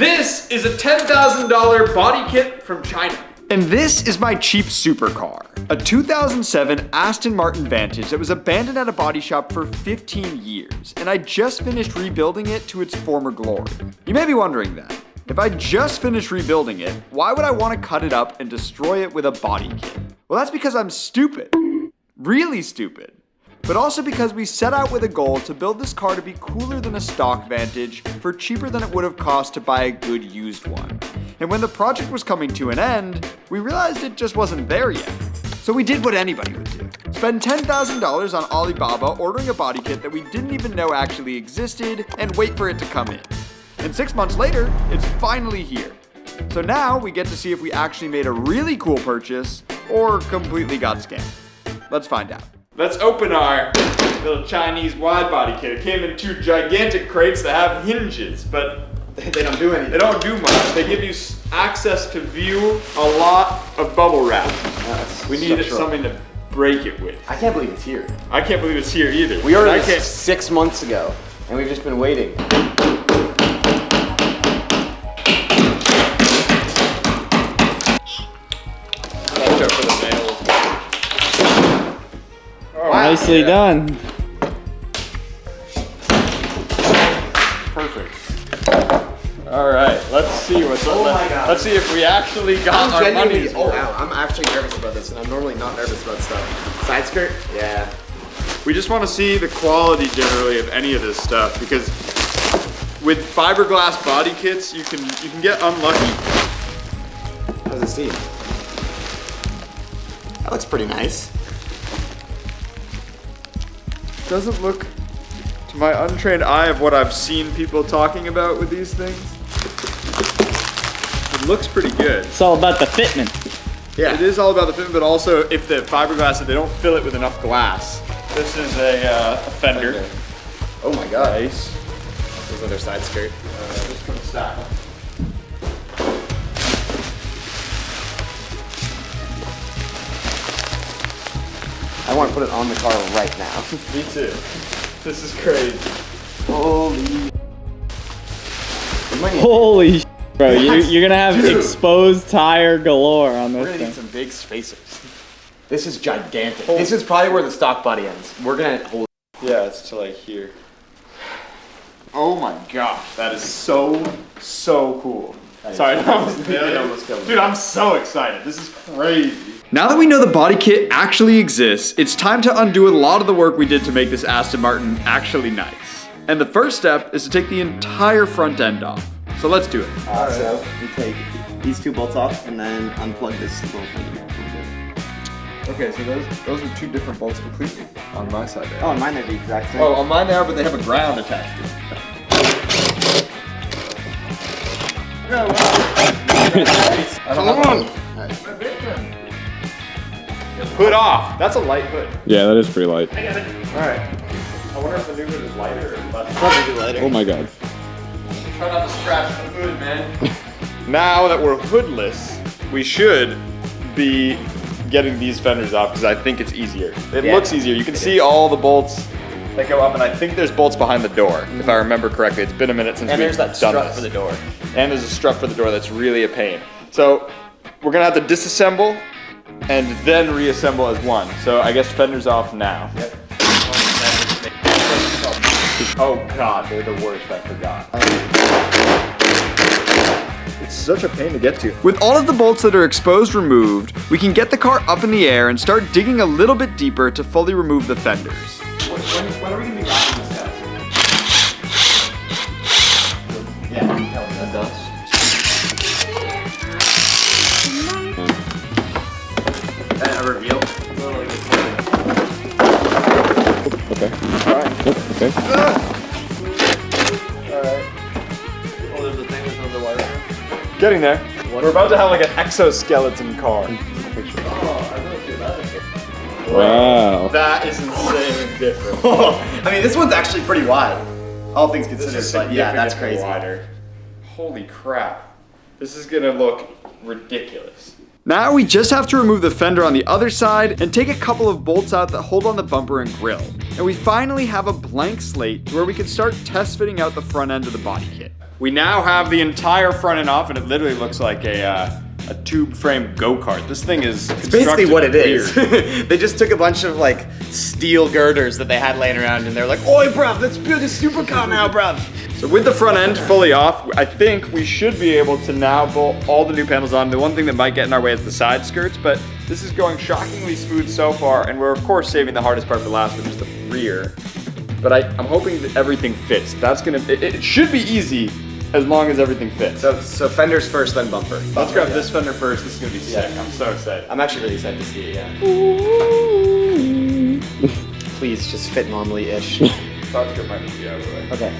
This is a $10,000 body kit from China. And this is my cheap supercar, a 2007 Aston Martin Vantage that was abandoned at a body shop for 15 years, and I just finished rebuilding it to its former glory. You may be wondering that. If I just finished rebuilding it, why would I want to cut it up and destroy it with a body kit? Well, that's because I'm stupid. Really stupid. But also because we set out with a goal to build this car to be cooler than a stock Vantage for cheaper than it would have cost to buy a good used one. And when the project was coming to an end, we realized it just wasn't there yet. So we did what anybody would do. Spend $10,000 on Alibaba ordering a body kit that we didn't even know actually existed and wait for it to come in. And 6 months later, it's finally here. So now we get to see if we actually made a really cool purchase or completely got scammed. Let's find out. Let's open our little Chinese wide body kit. It came in 2 gigantic crates that have hinges, but they don't do anything. They don't do much. They give you access to view a lot of bubble wrap. We needed something to break it with. I can't believe it's here. I can't believe it's here either. We ordered this 6 months ago, and we've just been waiting. Nicely done. Perfect. All right, let's see what's up. Let's see if we actually got our money. Oh wow, I'm actually nervous about this, and I'm normally not nervous about stuff. Side skirt? Yeah. We just want to see the quality generally of any of this stuff, because with fiberglass body kits, you can get unlucky. How does it seem? That looks pretty nice. Doesn't look, to my untrained eye of what I've seen people talking about with these things, it looks pretty good. It's all about the fitment. Yeah. It is all about the fitment, but also if the fiberglass, if they don't fill it with enough glass. This is a fender. Oh my god. Nice. There's another side skirt. Just put the stack on. I want to put it on the car right now. Me too. This is crazy. Holy sh**, bro. You're gonna have exposed tire galore on We're this gonna thing. need some big spacers. This is gigantic. This is probably where the stock body ends. We're gonna hold. Yeah, it's to like here. Oh my gosh, that is so cool. Sorry, dude, I'm so excited. This is crazy. Now that we know the body kit actually exists, it's time to undo a lot of the work we did to make this Aston Martin actually nice. And the first step is to take the entire front end off. So let's do it. So we take these 2 bolts off and then unplug this little thing. Okay, so those are 2 different bolts completely on my side there. Oh, on mine they're the exact same. Oh, on mine they are, but they have a ground attached to it. Come on! Hood off. That's a light hood. Yeah, that is pretty light. Alright. I wonder if the new hood is lighter or less. Probably lighter. Oh my god. Try not to scratch the hood, man. Now that we're hoodless, we should be getting these fenders off because I think it's easier. It looks easier. You can see all the bolts that go up, and I think there's bolts behind the door, if I remember correctly. It's been a minute since we've done this. And there's that strut for the door. And there's a strut for the door that's really a pain. So we're gonna have to disassemble and then reassemble as one. So I guess fenders off now. Yep. Oh god, they're the worst, I forgot. It's such a pain to get to. With all of the bolts that are exposed removed, we can get the car up in the air and start digging a little bit deeper to fully remove the fenders. When are we gonna be wrapping this down? Yeah, that does. A reveal. Okay. Alright. Yep, okay. Alright. Oh, there's a thing with the wire. Getting there. We're about to have like an exoskeleton car. Wow. That is insane different. I mean, this one's actually pretty wide. All things considered, This is but yeah, that's significantly crazy. wider. Holy crap. This is gonna look ridiculous. Now we just have to remove the fender on the other side and take a couple of bolts out that hold on the bumper and grille. And we finally have a blank slate where we can start test fitting out the front end of the body kit. We now have the entire front end off, and it literally looks like a tube frame go-kart. This thing is It's basically what it is. weird. They just took a bunch of like steel girders that they had laying around and they're like, oi bruv, let's build a supercar now, bruv. So with the front end fully off, I think we should be able to now bolt all the new panels on. The one thing that might get in our way is the side skirts, but this is going shockingly smooth so far, and we're of course saving the hardest part for last, which is the rear. But I'm hoping that everything fits. It should be easy as long as everything fits. So fenders first, then bumper. Let's grab this fender first. This is gonna be sick. I'm so excited. I'm actually really excited to see it, yeah. Please, just fit normally-ish. Side skirt might need to be out of the way. Okay.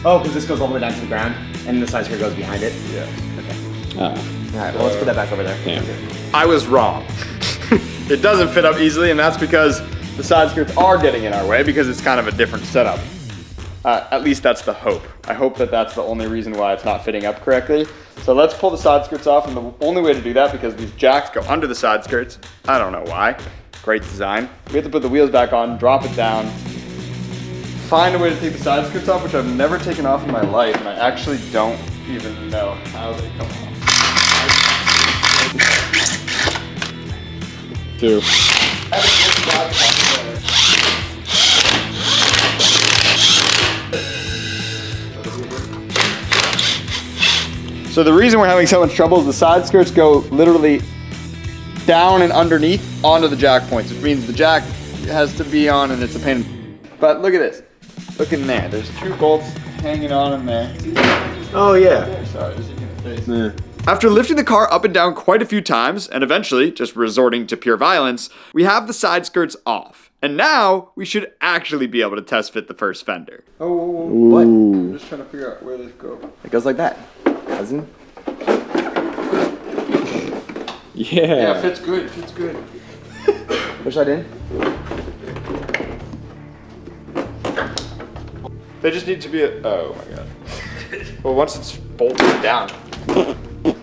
Oh, because this goes all the way down to the ground, and the side skirt goes behind it? Yeah. Okay. Oh, Alright, well let's put that back over there. damn. I was wrong. It doesn't fit up easily, and that's because the side skirts are getting in our way because it's kind of a different setup. At least that's the hope. I hope that that's the only reason why it's not fitting up correctly. So let's pull the side skirts off, and the only way to do that, because these jacks go under the side skirts, I don't know why. Great design. We have to put the wheels back on, drop it down, find a way to take the side skirts off, which I've never taken off in my life, and I actually don't even know how they come off. Two. So the reason we're having so much trouble is the side skirts go literally down and underneath onto the jack points, which means the jack has to be on and it's a pain. But look at this. Look in there. There's two bolts hanging on in there. Oh yeah. Sorry, this is gonna face. After lifting the car up and down quite a few times, and eventually just resorting to pure violence, we have the side skirts off. And now we should actually be able to test fit the first fender. Oh, What? I'm just trying to figure out where this goes. It goes like that. Cousin? Yeah. Fits good, fits good. Push that in. They just need to be oh my god. Well, once it's bolted down.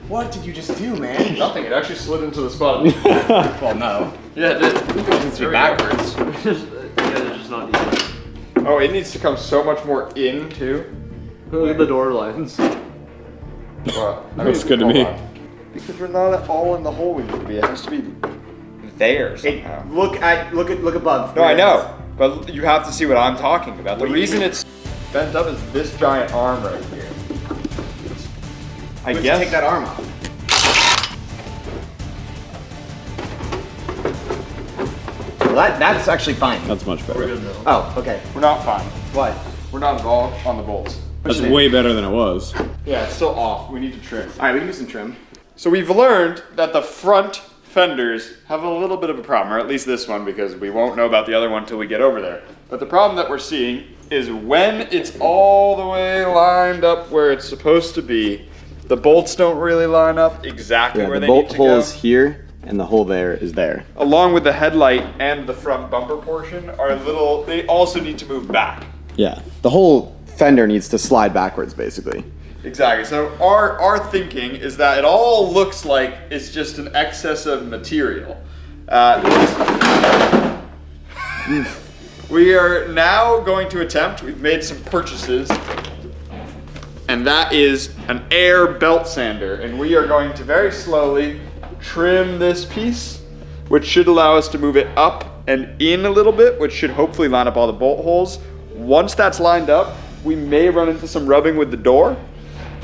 What did you just do, man? Nothing, it actually slid into the spot. Well, no. Yeah, it did. It needs to be backwards. They're just not easy. Oh, it needs to come so much more in, too. Look at the door lines. Well, Looks good to me. hold on. Because we're not all in the hole we need to be. It has to be there somehow. Look above. No, I know. But you have to see what I'm talking about. The reason it's bent up is this giant arm right here. I guess. Take that arm off. Well, that's actually fine. That's much better. Oh, okay. We're not fine. What? We're not involved on the bolts. That's way better than it was. Yeah, it's still off. We need to trim. All right, we can do some trim. So we've learned that the front fenders have a little bit of a problem, or at least this one, because we won't know about the other one until we get over there. But the problem that we're seeing is when it's all the way lined up where it's supposed to be, the bolts don't really line up exactly where the they need bolt to hole go. is here, and the hole there is there. Along with the headlight and the front bumper portion are little, they also need to move back. Yeah, the whole fender needs to slide backwards, basically. Exactly. So our thinking is that it all looks like it's just an excess of material. We are now going to attempt, we've made some purchases, and that is an air belt sander. And we are going to very slowly trim this piece, which should allow us to move it up and in a little bit, which should hopefully line up all the bolt holes. Once that's lined up, we may run into some rubbing with the door,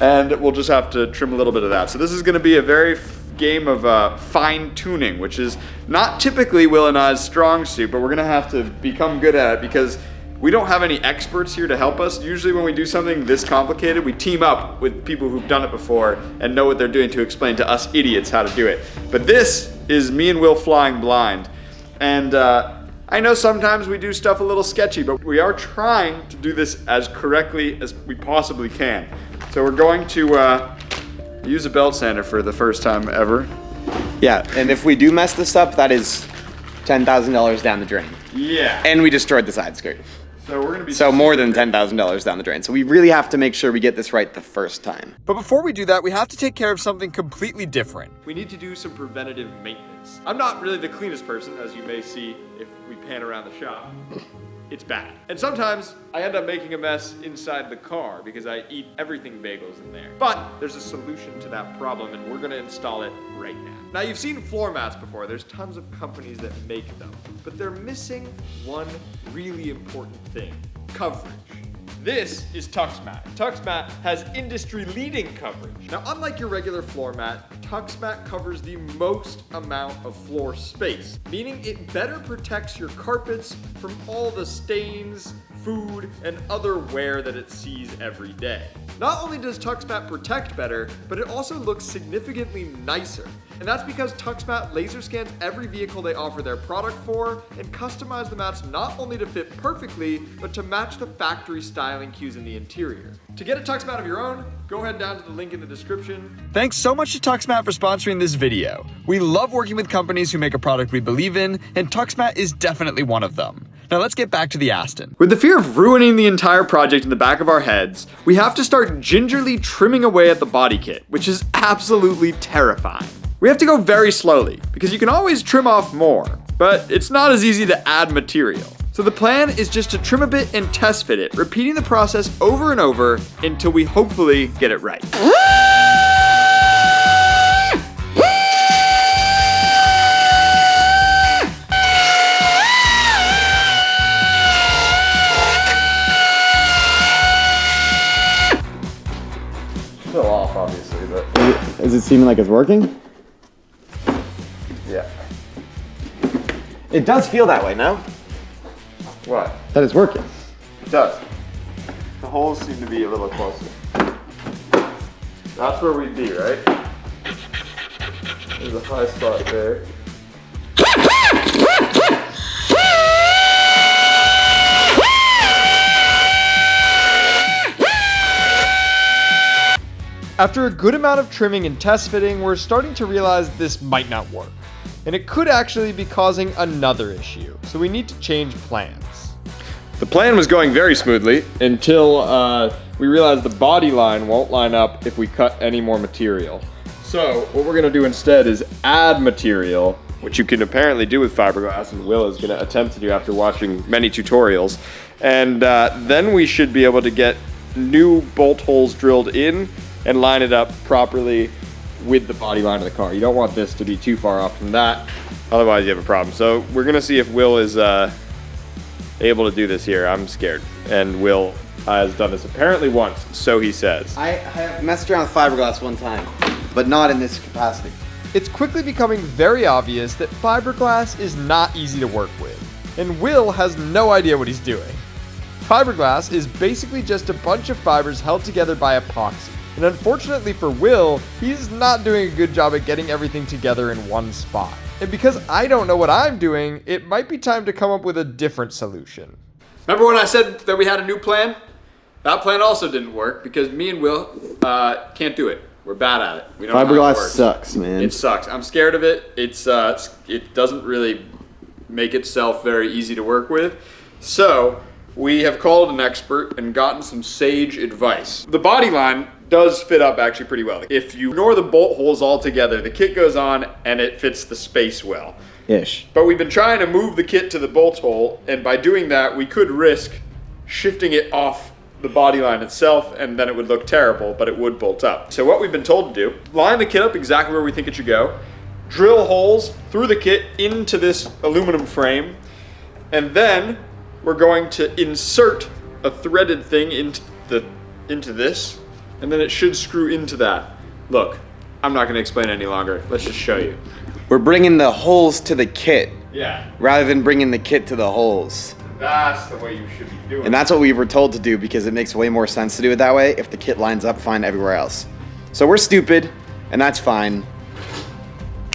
and we'll just have to trim a little bit of that. So this is gonna be a very game of fine tuning, which is not typically Will and I's strong suit, but we're gonna have to become good at it because we don't have any experts here to help us. Usually when we do something this complicated, we team up with people who've done it before and know what they're doing to explain to us idiots how to do it. But this is me and Will flying blind. And I know sometimes we do stuff a little sketchy, but we are trying to do this as correctly as we possibly can. So we're going to use a belt sander for the first time ever. Yeah, and if we do mess this up, that is $10,000 down the drain. Yeah. And we destroyed the side skirt. So we're gonna be So more than $10,000 down the drain. So we really have to make sure we get this right the first time. But before we do that, we have to take care of something completely different. We need to do some preventative maintenance. I'm not really the cleanest person, as you may see if we pan around the shop. it's bad. And sometimes I end up making a mess inside the car because I eat everything bagels in there. But there's a solution to that problem, and we're gonna install it right now. Now, you've seen floor mats before. There's tons of companies that make them, but they're missing one really important thing: coverage. This is Tuxmat. Tuxmat has industry-leading coverage. Now, unlike your regular floor mat, Tuxmat covers the most amount of floor space, meaning it better protects your carpets from all the stains, food, and other wear that it sees every day. Not only does Tuxmat protect better, but it also looks significantly nicer. And that's because Tuxmat laser scans every vehicle they offer their product for and customize the mats not only to fit perfectly, but to match the factory styling cues in the interior. To get a Tuxmat of your own, go ahead down to the link in the description. Thanks so much to Tuxmat for sponsoring this video. We love working with companies who make a product we believe in, and Tuxmat is definitely one of them. Now let's get back to the Aston. With the fear of ruining the entire project in the back of our heads, we have to start gingerly trimming away at the body kit, which is absolutely terrifying. We have to go very slowly, because you can always trim off more, but it's not as easy to add material. So the plan is just to trim a bit and test fit it, repeating the process over and over until we hopefully get it right. Still off, obviously, but Is it seeming like it's working? yeah. It does feel that way, no? What? That it's working. It does. The holes seem to be a little closer. That's where we'd be, right? There's a high spot there. After a good amount of trimming and test fitting, we're starting to realize this might not work. And it could actually be causing another issue, so we need to change plans. The plan was going very smoothly until we realized the body line won't line up if we cut any more material. So what we're gonna do instead is add material, which you can apparently do with fiberglass, and Will is gonna attempt to do after watching many tutorials. And then we should be able to get new bolt holes drilled in and line it up properly with the body line of the car. You don't want this to be too far off from that, otherwise you have a problem. So we're gonna see if Will is able to do this here. I'm scared. And Will has done this apparently once, so he says. I have messed around with fiberglass one time, but not in this capacity. It's quickly becoming very obvious that fiberglass is not easy to work with, and Will has no idea what he's doing. Fiberglass is basically just a bunch of fibers held together by epoxy. And unfortunately for Will, he's not doing a good job at getting everything together in one spot. And because I don't know what I'm doing, it might be time to come up with a different solution. Remember when I said that we had a new plan? That plan also didn't work because me and Will can't do it. We're bad at it. We don't know how it Fiberglass works. sucks, man. It sucks. I'm scared of it. It doesn't really make itself very easy to work with. So we have called an expert and gotten some sage advice. The body line does fit up actually pretty well. If you ignore the bolt holes altogether, the kit goes on and it fits the space well. Ish. But we've been trying to move the kit to the bolt hole, and by doing that, we could risk shifting it off the body line itself, and then it would look terrible, but it would bolt up. So what we've been told to do, line the kit up exactly where we think it should go, drill holes through the kit into this aluminum frame, and then we're going to insert a threaded thing into this, and then it should screw into that. Look, I'm not gonna explain any longer. Let's just show you. We're bringing the holes to the kit Yeah, rather than bringing the kit to the holes. that's the way you should be doing it. And that's what we were told to do because it makes way more sense to do it that way if the kit lines up fine everywhere else. So we're stupid, and that's fine.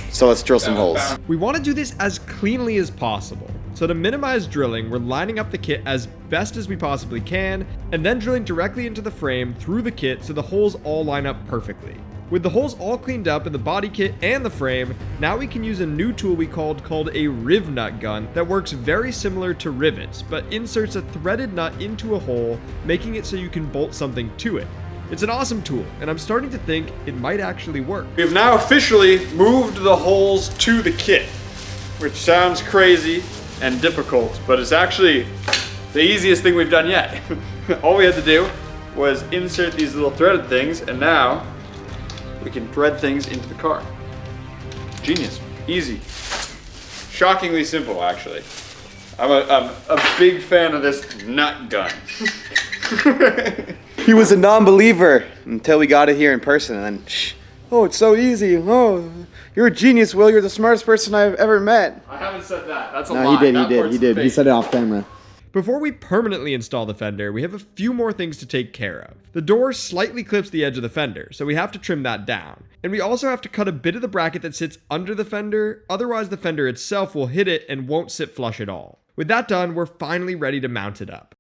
So let's drill some holes. We want to do this as cleanly as possible. So to minimize drilling, we're lining up the kit as best as we possibly can, and then drilling directly into the frame through the kit so the holes all line up perfectly. With the holes all cleaned up in the body kit and the frame, now we can use a new tool we called a rivnut gun that works very similar to rivets, but inserts a threaded nut into a hole, making it so you can bolt something to it. It's an awesome tool, and I'm starting to think it might actually work. We've now officially moved the holes to the kit, which sounds crazy and difficult, but it's actually the easiest thing we've done yet. All we had to do was insert these little threaded things, and now we can thread things into the car. Genius, easy. Shockingly simple, actually. I'm a big fan of this nut gun. He was a non-believer until we got it here in person, and then, oh, it's so easy. Oh, you're a genius, Will. You're the smartest person I've ever met. I haven't said that. That's a No, lie. he did. He said it off camera. Before we permanently install the fender, we have a few more things to take care of. The door slightly clips the edge of the fender, so we have to trim that down. And we also have to cut a bit of the bracket that sits under the fender, otherwise the fender itself will hit it and won't sit flush at all. With that done, we're finally ready to mount it up.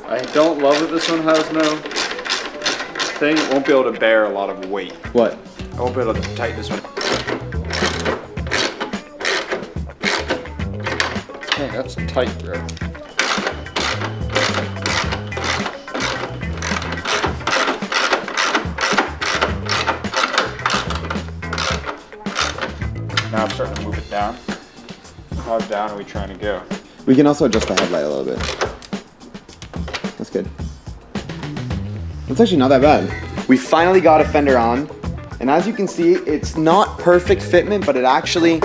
I don't love that this one has no thing. It won't be able to bear a lot of weight. What? I won't be able to tighten this one. Hey, that's tight, bro. Now I'm starting to move it down. How down are we trying to go? We can also adjust the headlight a little bit. That's good. It's actually not that bad. We finally got a fender on, and as you can see, it's not perfect fitment, but it actually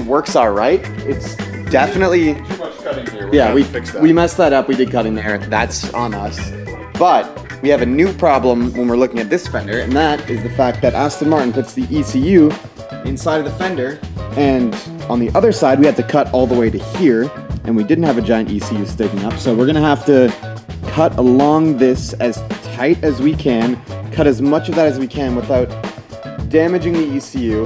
works all right. It's definitely, Too much cutting here. yeah, we we messed that up. We did cutting there. That's on us. But we have a new problem when we're looking at this fender, and that is the fact that Aston Martin puts the ECU inside of the fender, and on the other side, we had to cut all the way to here, and we didn't have a giant ECU sticking up, so we're gonna have to cut along this as tight as we can, cut as much of that as we can without damaging the ECU.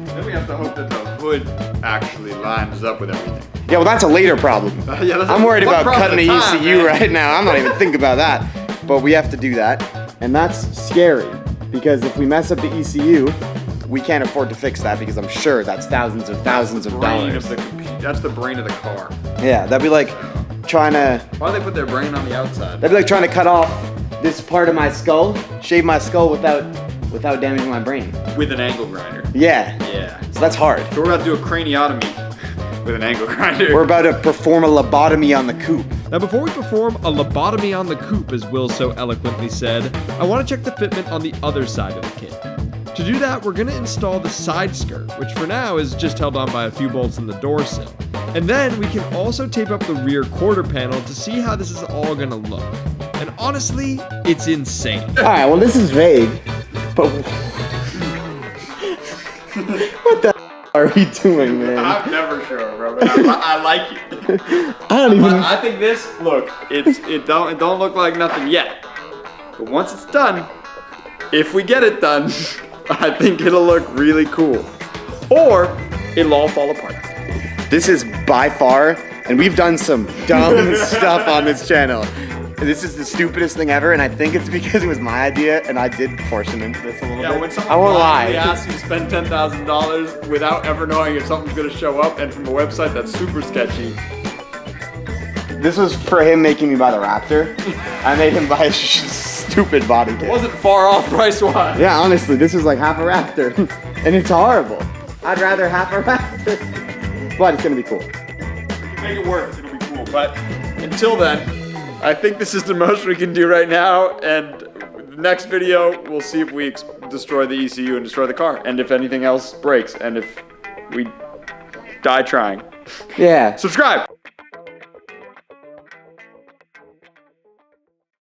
Then we have to hope that the hood actually lines up with everything. Yeah, well, that's a later problem. Yeah, that's I'm worried one about problem cutting the at a time, ECU man. right now. I'm not even thinking about that. But we have to do that. And that's scary, because if we mess up the ECU, we can't afford to fix that, because I'm sure that's thousands of Brain dollars. of the computer. That's the brain of the car. Yeah, that'd be like trying to Why do they put their brain on the outside? that'd be like trying to cut off this part of my skull, shave my skull without damaging my brain. With an angle grinder. Yeah. Yeah. So that's hard. So we're about to do a craniotomy with an angle grinder. We're about to perform a lobotomy on the coupe. Now before we perform a lobotomy on the coupe, as Will so eloquently said, I want to check the fitment on the other side of the kit. To do that, we're going to install the side skirt, which for now is just held on by a few bolts in the door sill. And then we can also tape up the rear quarter panel to see how this is all going to look. And honestly, it's insane. All right, well, this is vague, but what the are we doing, man? I'm never sure, bro, but I like it. I don't even. I think this, look, it don't look like nothing yet. But once it's done, if we get it done, I think it'll look really cool. Or it'll all fall apart. This is by far, and we've done some dumb stuff on this channel. This is the stupidest thing ever, and I think it's because it was my idea, and I did force him into this a little Yeah, bit. when someone I won't blindly lie. asks you to spend $10,000 without ever knowing if something's gonna show up, and from a website that's super sketchy. This was for him making me buy the Raptor. I made him buy a stupid body kit. Wasn't far off price-wise. Yeah, honestly, this is like half a Raptor, and it's horrible. I'd rather half a Raptor, but it's gonna be cool. Make it work, it'll be cool. But until then, I think this is the most we can do right now, and the next video, we'll see if we destroy the ECU and destroy the car, and if anything else breaks, and if we die trying. Yeah. Subscribe!